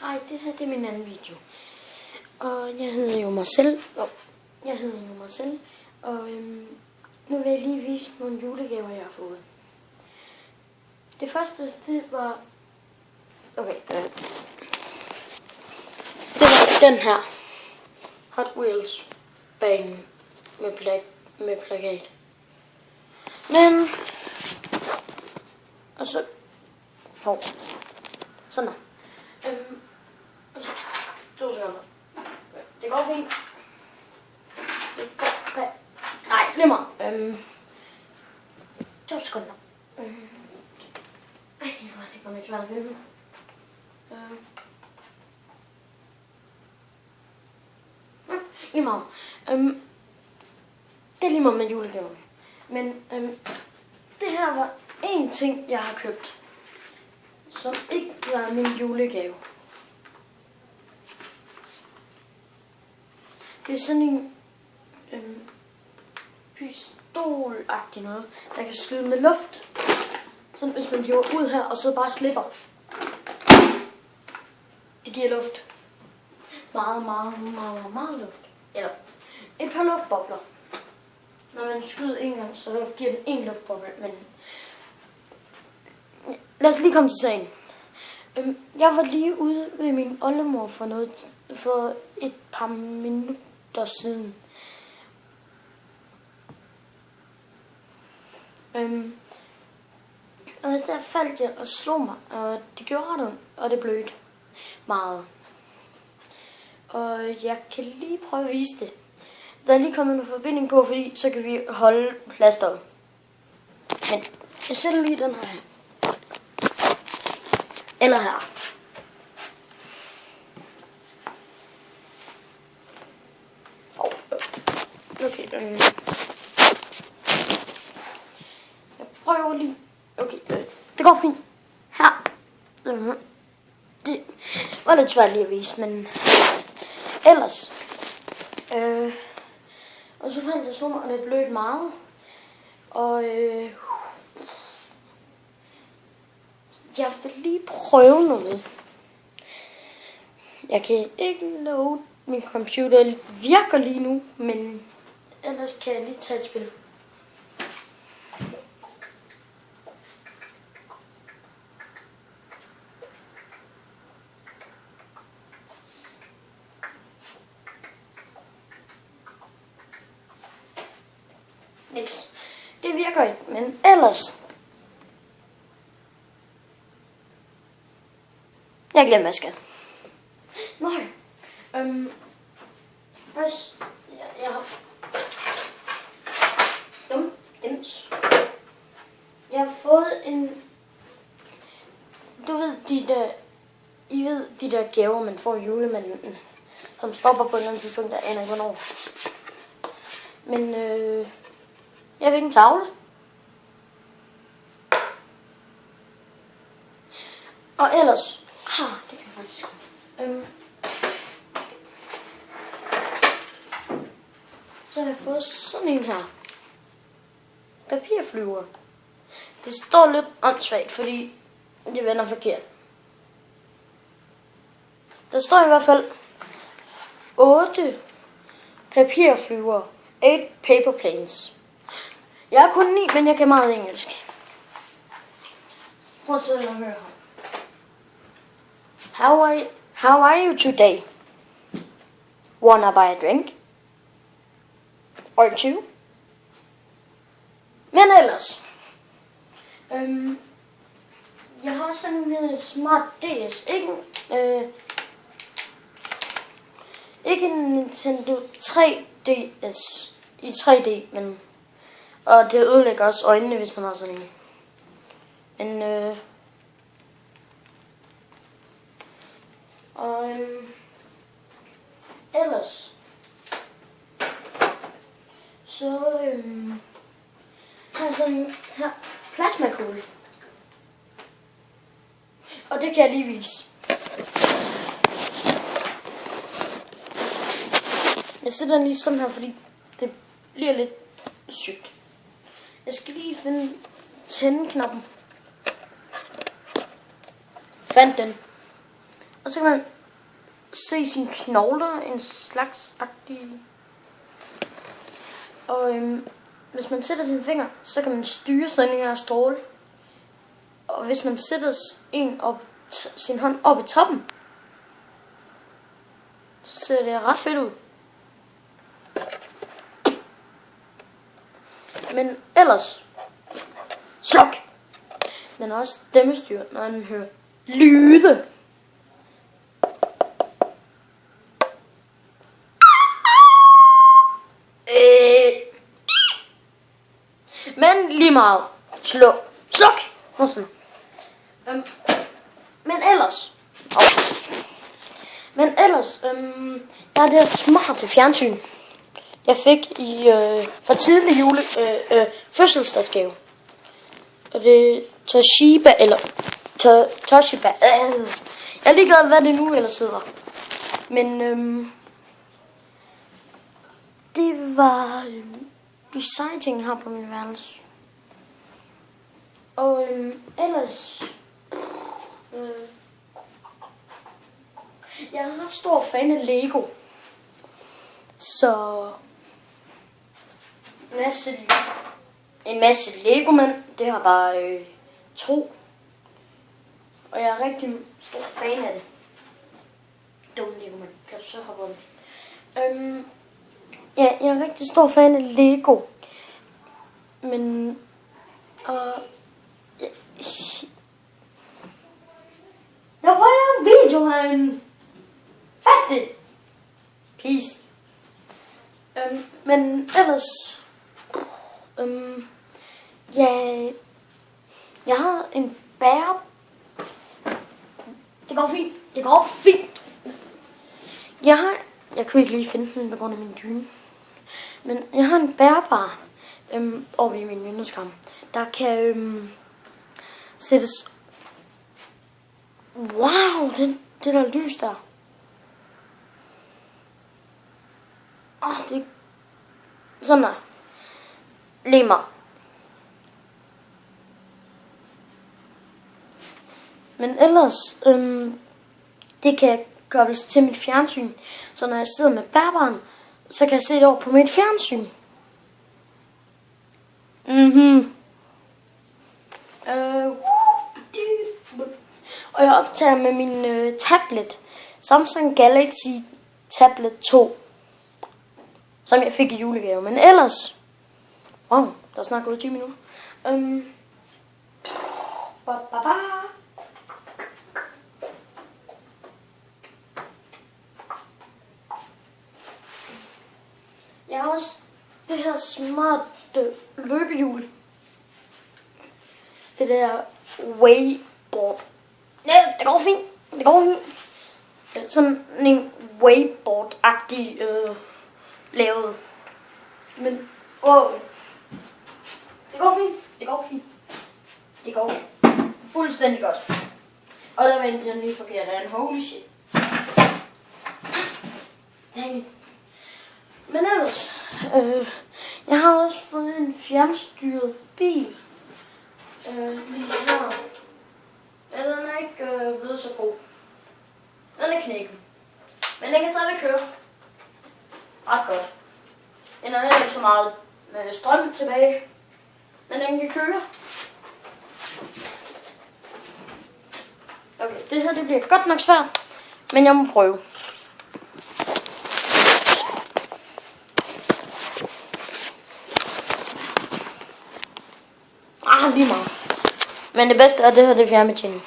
Ej, det her det er min anden video. Og jeg hedder jo Marcel. Og nu vil jeg lige vise nogle julegaver, jeg har fået. Det første, det var... Okay, det var den her. Hot Wheels banen med plakat. Men... Og så... Sådan der. Og så... 2 sekunder. Det går fint. Nej, glemmer. 2 sekunder. Ej, det går lidt svært at filme. Lige meget. Det er lige meget med julegaver. Men det her var en ting, jeg har købt, som ikke var min julegave. Det er sådan en pistolagtig noget, der kan skyde med luft. Sådan hvis man hiver ud her, og så bare slipper. Det giver luft. Meget luft. Eller et par luftbobler. Når man skyder en gang, så giver den en luftboble. Men lad os lige komme til sagen. Jeg var lige ude med min oldemor for et par minutter siden. Og der faldt jeg og slog mig, og det gjorde ret ondt, og det blødte meget. Og jeg kan lige prøve at vise det. Der er lige kommet en forbinding på, fordi så kan vi holde plasteret. Men jeg sætter lige den her. Eller her. Okay, jeg prøver lige. Okay, det går fint. Her. Det var lidt svært lige at vise, men ellers. Og så fandt jeg slå mig, og det blødte meget. Og jeg vil lige prøve noget. Jeg kan ikke love, min computer virker lige nu, men ellers kan jeg lige tage et spil. Niks. Det virker ikke, men ellers. Jeg glemmer, hvad jeg skal. Nej. Jeg har... Dims. Jeg har fået en... Du ved, I ved, de der gaver, man får i julemanden, som stopper på et eller andet tidspunkt, der aner ikke hvornår. Men jeg fik en tavle. Og ellers... det kan jeg faktisk... Så har jeg fået sådan en her. Papirflyver. Det står lidt åndssvagt, fordi det vender forkert. Der står i hvert fald 8 papirflyver. 8 paper planes. Jeg er kun 9, men jeg kan meget engelsk. Prøv at sidde og høre her. How are you today? Wanna buy a drink? Or 2? Men ellers. Jeg har sådan en Smart DS. Ikke en Nintendo 3DS i 3D, men... Og det ødelægger også øjnene, hvis man har sådan en. Men ellers så har jeg sådan her plasmakugle. Og det kan jeg lige vise. Jeg sætter den lige sådan her, fordi det bliver lidt sygt. Jeg skal lige finde tændeknappen. Fandt den. Og så kan man se sine knogler, en slags agtig. Og hvis man sætter sine fingre, så kan man styre sendingen af stråle. Og hvis man sætter sin hånd op i toppen, så ser det ret fedt ud. Men ellers, sluk! Den er også stemmestyret, når den hører lyde. Men lige meget. Sluk! Men ellers, jeg har det her smarte fjernsyn, jeg fik i for tidlig fødselsdagsgave. Og det er Toshiba, eller Toshiba. Jeg er ligeglad, hvad det nu ellers hedder. Men det var de seje ting her på min værelse. Og ellers jeg er ret stor fan af Lego. Så en masse Lego-mænd. Det har bare 2. Og jeg er rigtig stor fan af det. Dumme Lego-mænd. Kan du så hoppe om? Ja, jeg er rigtig stor fan af Lego. Men jeg får en video herinde. Fat det. Peace. Men ellers ja, jeg har en bære. Det går fint. Jeg kunne ikke lige finde den på grund af min dyne. Men jeg har en bærbar over i min vindueskarm, der kan sættes. Wow, det der lys der. Det sådan der. Lige mig. Men ellers, det kan kobles til mit fjernsyn. Så når jeg sidder med bærbaren, så kan jeg se det over på mit fjernsyn. Og jeg optager med min tablet. Samsung Galaxy Tablet 2. Som jeg fik i julegave. Men ellers, wow, der er snart gået 10 minutter. Jeg har også det her smarte løbehjul. Det der wakeboard. Ja, det går fint. Sådan en wakeboard-agtig lavet. Men det går fint. Det går fuldstændig godt. Og der vendte jeg lige forkert af en holy shit. Men ellers, jeg har også fået en fjernstyret bil. Lige her. Ja, den er ikke blevet så god. Den er knækket. Men den kan stadigvæk køre. Ret godt. Den har heller ikke så meget strøm tilbage. Men den kan køre. Okay, det her det bliver godt nok svært. Men jeg må prøve. Lige meget. Men det bedste er det her, det er fjernbetjening.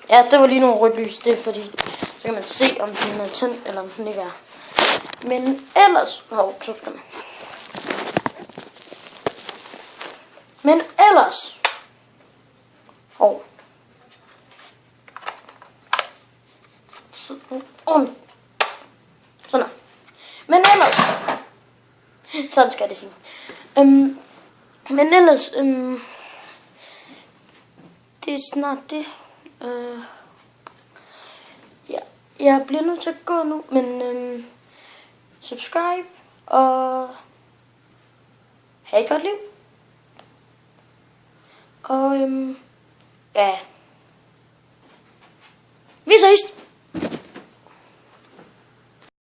Ja, det var lige nogle rødt lys. Det er fordi, så kan man se, om den er tændt, eller om den ikke er. Men ellers... Men ellers... Sådan. Men ellers... Sådan skal det sige. Men ellers... det er snart det. Ja, jeg bliver nødt til at gå nu, men subscribe og have et godt liv. Og ja, vi ses.